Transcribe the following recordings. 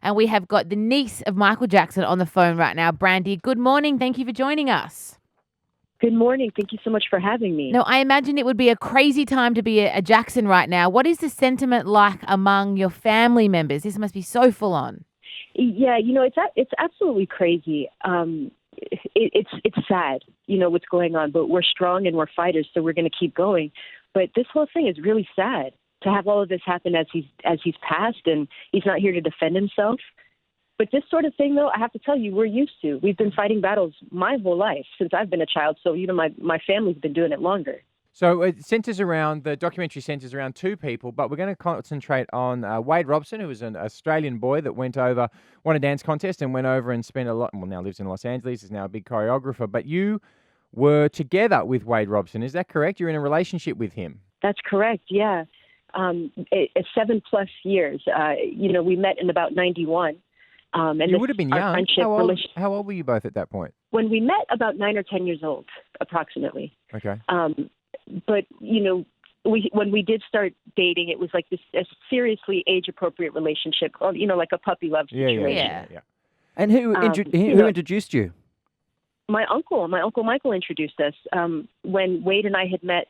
And we have got the niece of Michael Jackson on the phone right now, Brandi. Good morning. Thank you for joining us. Good morning. Thank you so much for having me. Now, I imagine it would be a crazy time to be a Jackson right now. What is the sentiment like among your family members? This must be so full on. Yeah, it's absolutely crazy. It's sad, what's going on, but we're strong and we're fighters, so we're going to keep going. But this whole thing is really sad to have all of this happen as he's passed, and he's not here to defend himself. But this sort of thing, though, I have to tell you, we're used to. We've been fighting battles my whole life since I've been a child. So, my family's been doing it longer. So the documentary centres around two people, but we're going to concentrate on Wade Robson, who was an Australian boy that won a dance contest and went over and spent now lives in Los Angeles, is now a big choreographer. But you were together with Wade Robson, is that correct? You're in a relationship with him? That's correct, yeah. 7+ years. We met in about 91. And you would have been young. How old were you both at that point? When we met, about 9 or 10 years old, approximately. Okay. But, when we did start dating, it was like a seriously age-appropriate relationship, like a puppy love situation. Yeah. And who introduced you? My uncle Michael introduced us. When Wade and I had met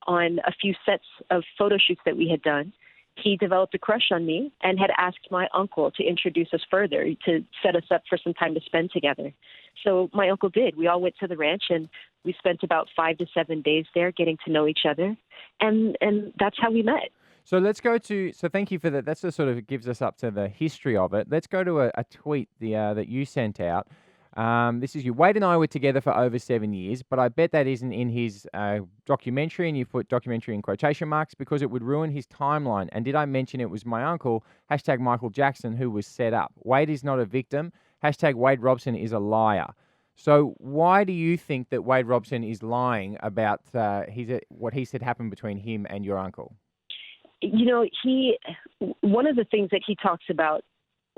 on a few sets of photo shoots that we had done, he developed a crush on me and had asked my uncle to introduce us further, to set us up for some time to spend together. So my uncle did. We all went to the ranch and we spent about 5 to 7 days there getting to know each other. And that's how we met. So thank you for that. That's sort of gives us up to the history of it. Let's go to a tweet that you sent out. This is you. Wade and I were together for over 7 years, but I bet that isn't in his documentary, and you put documentary in quotation marks because it would ruin his timeline. And did I mention it was my uncle, #Michael Jackson, who was set up? Wade is not a victim. #Wade Robson is a liar. So why do you think that Wade Robson is lying about what he said happened between him and your uncle? One of the things that he talks about,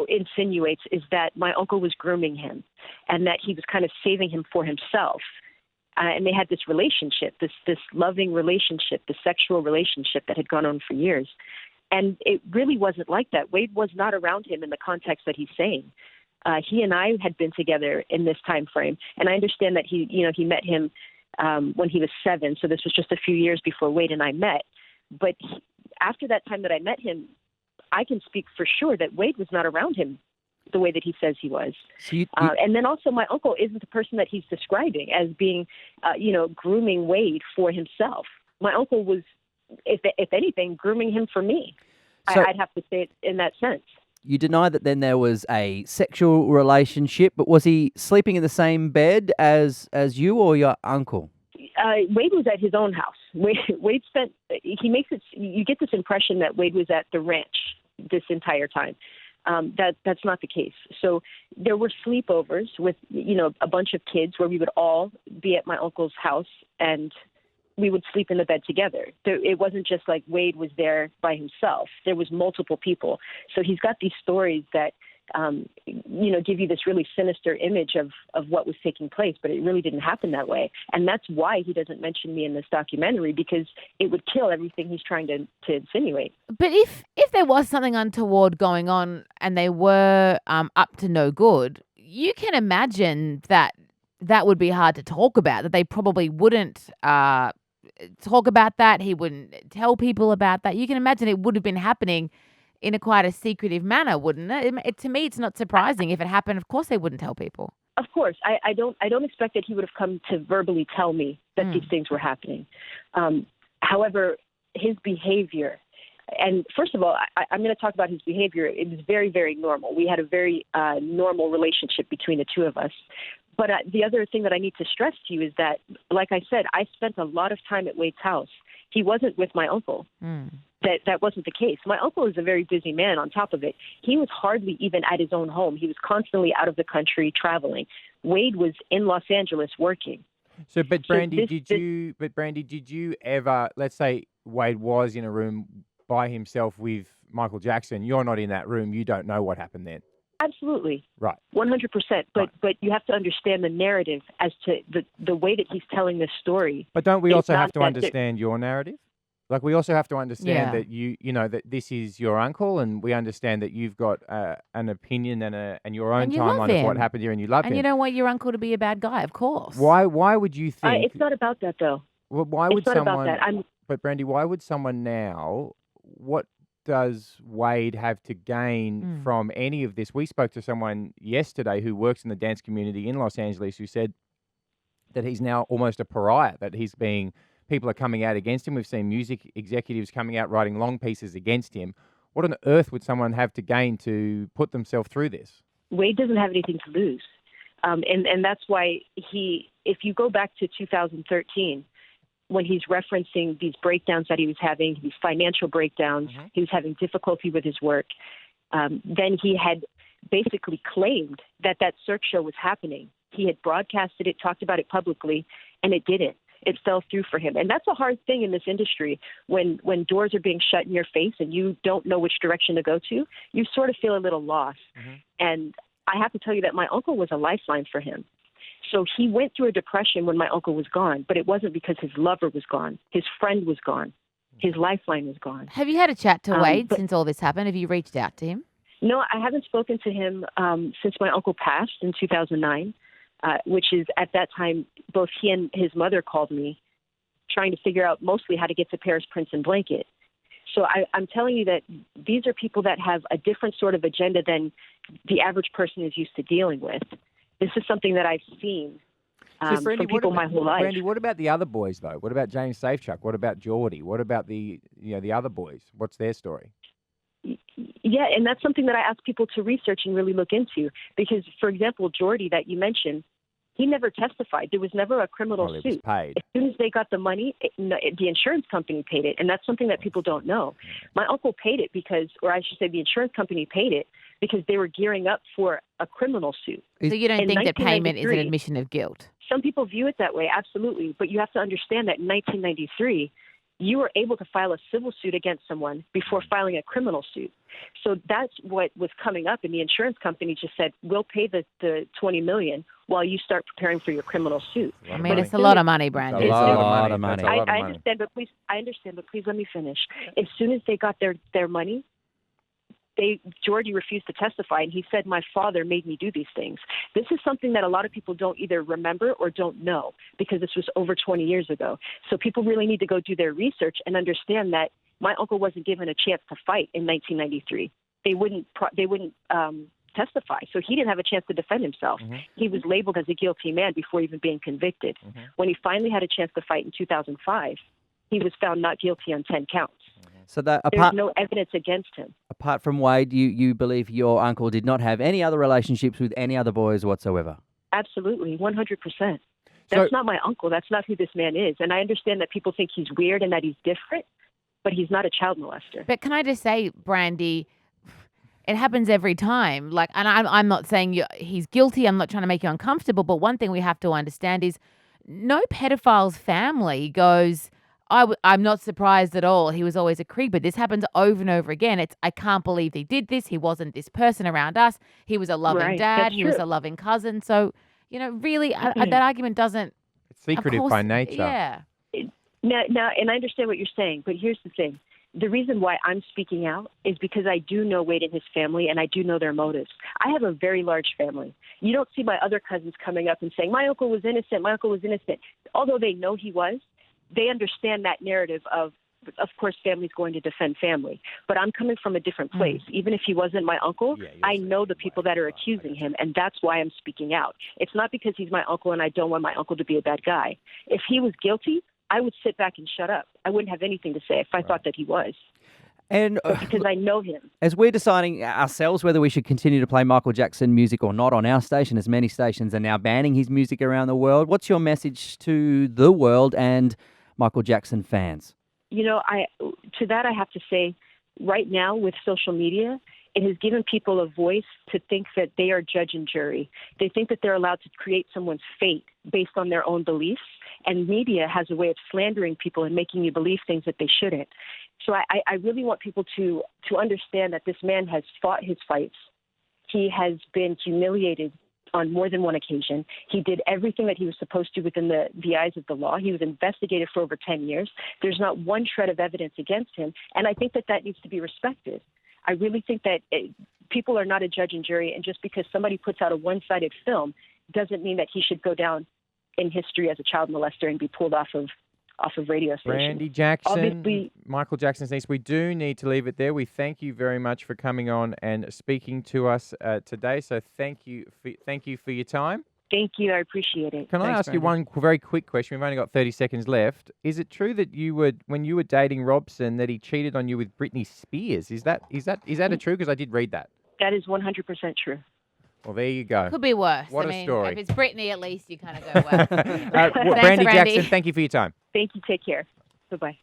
insinuates, is that my uncle was grooming him and that he was kind of saving him for himself. And they had this relationship, this loving relationship, the sexual relationship that had gone on for years. And it really wasn't like that. Wade was not around him in the context that he's saying. He and I had been together in this time frame. And I understand that he met him when he was 7. So this was just a few years before Wade and I met. But after that time that I met him, I can speak for sure that Wade was not around him the way that he says he was. So and then also my uncle isn't the person that he's describing as being, grooming Wade for himself. My uncle was, if anything, grooming him for me. So I'd have to say it in that sense. You deny that then there was a sexual relationship, but was he sleeping in the same bed as you or your uncle? Wade was at his own house. Wade spent. He makes it. You get this impression that Wade was at the ranch this entire time. That's not the case. So there were sleepovers with a bunch of kids where we would all be at my uncle's house and we would sleep in the bed together. It wasn't just like Wade was there by himself. There was multiple people. So he's got these stories that give you this really sinister image of what was taking place, but it really didn't happen that way. And that's why he doesn't mention me in this documentary, because it would kill everything he's trying to insinuate. But if there was something untoward going on and they were up to no good, you can imagine that would be hard to talk about, that they probably wouldn't talk about that. He wouldn't tell people about that. You can imagine it would have been happening in a quite a secretive manner, wouldn't it? To me, it's not surprising. If it happened, of course they wouldn't tell people. Of course. I don't expect that he would have come to verbally tell me that these things were happening. However, his behavior, and first of all, I'm going to talk about his behavior. It was very, very normal. We had a very normal relationship between the two of us. But the other thing that I need to stress to you is that, like I said, I spent a lot of time at Wade's house. He wasn't with my uncle. That wasn't the case. My uncle is a very busy man. On top of it, he was hardly even at his own home. He was constantly out of the country traveling. Wade was in Los Angeles working. But Brandi, did you ever, let's say Wade was in a room by himself with Michael Jackson, you're not in that room, you don't know what happened then? Absolutely. Right. 100%. But you have to understand the narrative as to the way that he's telling this story. But don't we also have to understand your narrative? Like, we also have to understand Yeah. that that this is your uncle, and we understand that you've got an opinion and your own And you love timeline of what him. happened here, and you love And you him. don't want your uncle to be a bad guy, of course. Why would you think? It's not about that, though. Why It's would not about someone? that. But Brandy, why would someone now? What does Wade have to gain from any of this? We spoke to someone yesterday who works in the dance community in Los Angeles who said that he's now almost a pariah, that people are coming out against him. We've seen music executives coming out writing long pieces against him. What on earth would someone have to gain to put themselves through this? Wade doesn't have anything to lose. And that's why if you go back to 2013, when he's referencing these breakdowns that he was having, these financial breakdowns, he was having difficulty with his work, then he had basically claimed that Cirque show was happening. He had broadcasted it, talked about it publicly, and it didn't. It fell through for him. And that's a hard thing in this industry when doors are being shut in your face and you don't know which direction to go to. You sort of feel a little lost. And I have to tell you that my uncle was a lifeline for him. So he went through a depression when my uncle was gone, but it wasn't because his lover was gone. His friend was gone. His lifeline was gone. Have you had a chat to Wade since all this happened? Have you reached out to him? No, I haven't spoken to him since my uncle passed in 2009, which is at that time, both he and his mother called me trying to figure out mostly how to get to Paris, Prince and Blanket. So I'm telling you that these are people that have a different sort of agenda than the average person is used to dealing with. This is something that I've seen Brandy, from people my whole life. Brandy, what about the other boys, though? What about James Safechuck? What about Geordie? What about the other boys? What's their story? Yeah, and that's something that I ask people to research and really look into. Because, for example, Geordie that you mentioned, he never testified. There was never a criminal Well, it suit. was paid. As soon as they got the money, the insurance company paid it, and that's something that people don't know. My uncle paid it because, or I should say the insurance company paid it because they were gearing up for a criminal suit. So you don't In think that payment is an 1993, admission of guilt? Some people view it that way, absolutely. But you have to understand that in 1993, you were able to file a civil suit against someone before filing a criminal suit. So that's what was coming up, and the insurance company just said, we'll pay the $20 million while you start preparing for your criminal suit. I mean, it's a lot of money, Brandi. It's a lot of money. That's a lot of I money. understand, but please let me finish. As soon as they got their money, Georgie refused to testify, and he said, my father made me do these things. This is something that a lot of people don't either remember or don't know because this was over 20 years ago. So people really need to go do their research and understand that my uncle wasn't given a chance to fight in 1993. They wouldn't testify, so he didn't have a chance to defend himself. He was labeled as a guilty man before even being convicted. When he finally had a chance to fight in 2005, he was found not guilty on 10 counts. So that There's no evidence against him. apart from Wade, you believe your uncle did not have any other relationships with any other boys whatsoever? Absolutely, 100%. So- That's not my uncle. That's not who this man is. And I understand that people think he's weird and that he's different, but he's not a child molester. But can I just say, Brandi, it happens every time. Like, and I'm not saying he's guilty. I'm not trying to make you uncomfortable. But one thing we have to understand is no pedophile's family goes, I'm not surprised at all. He was always a creep. But this happens over and over again. I can't believe he did this. He wasn't this person around us. He was a loving Right, dad. that's He was true. a loving cousin. So, really, that argument doesn't. It's secretive of course, by nature. Yeah. Now, and I understand what you're saying, but here's the thing. The reason why I'm speaking out is because I do know Wade and his family, and I do know their motives. I have a very large family. You don't see my other cousins coming up and saying, my uncle was innocent, my uncle was innocent. Although they know he was, they understand that narrative of course, family's going to defend family. But I'm coming from a different place. Even if he wasn't my uncle, I know the people that are accusing him, and that's why I'm speaking out. It's not because he's my uncle and I don't want my uncle to be a bad guy. If he was guilty, I would sit back and shut up. I wouldn't have anything to say if I thought that he was. And But because I know him. as we're deciding ourselves whether we should continue to play Michael Jackson music or not on our station, as many stations are now banning his music around the world, what's your message to the world and Michael Jackson fans? To that I have to say, right now with social media, it has given people a voice to think that they are judge and jury. They think that they're allowed to create someone's fate based on their own beliefs, and media has a way of slandering people and making you believe things that they shouldn't. So I really want people to understand that this man has fought his fights. He has been humiliated on more than one occasion. He did everything that he was supposed to within the eyes of the law. He was investigated for over 10 years. There's not one shred of evidence against him, and I think that needs to be respected. I really think that people are not a judge and jury, and just because somebody puts out a one-sided film doesn't mean that he should go down in history as a child molester and be pulled off of radio stations. Brandi Jackson, Obviously, Michael Jackson's niece. We do need to leave it there. We thank you very much for coming on and speaking to us today. So thank you for your time. thank you. I appreciate it. Can I ask you one very quick question? We've only got 30 seconds left. Is it true that when you were dating Robson, that he cheated on you with Britney Spears? Is that a true? Because I did read that. That is 100% true. Well, there you go. Could be worse. What I a mean, story. If it's Britney, at least you kind of go, well. Brandi Brandy. Jackson, thank you for your time. Thank you. Take care. Bye-bye.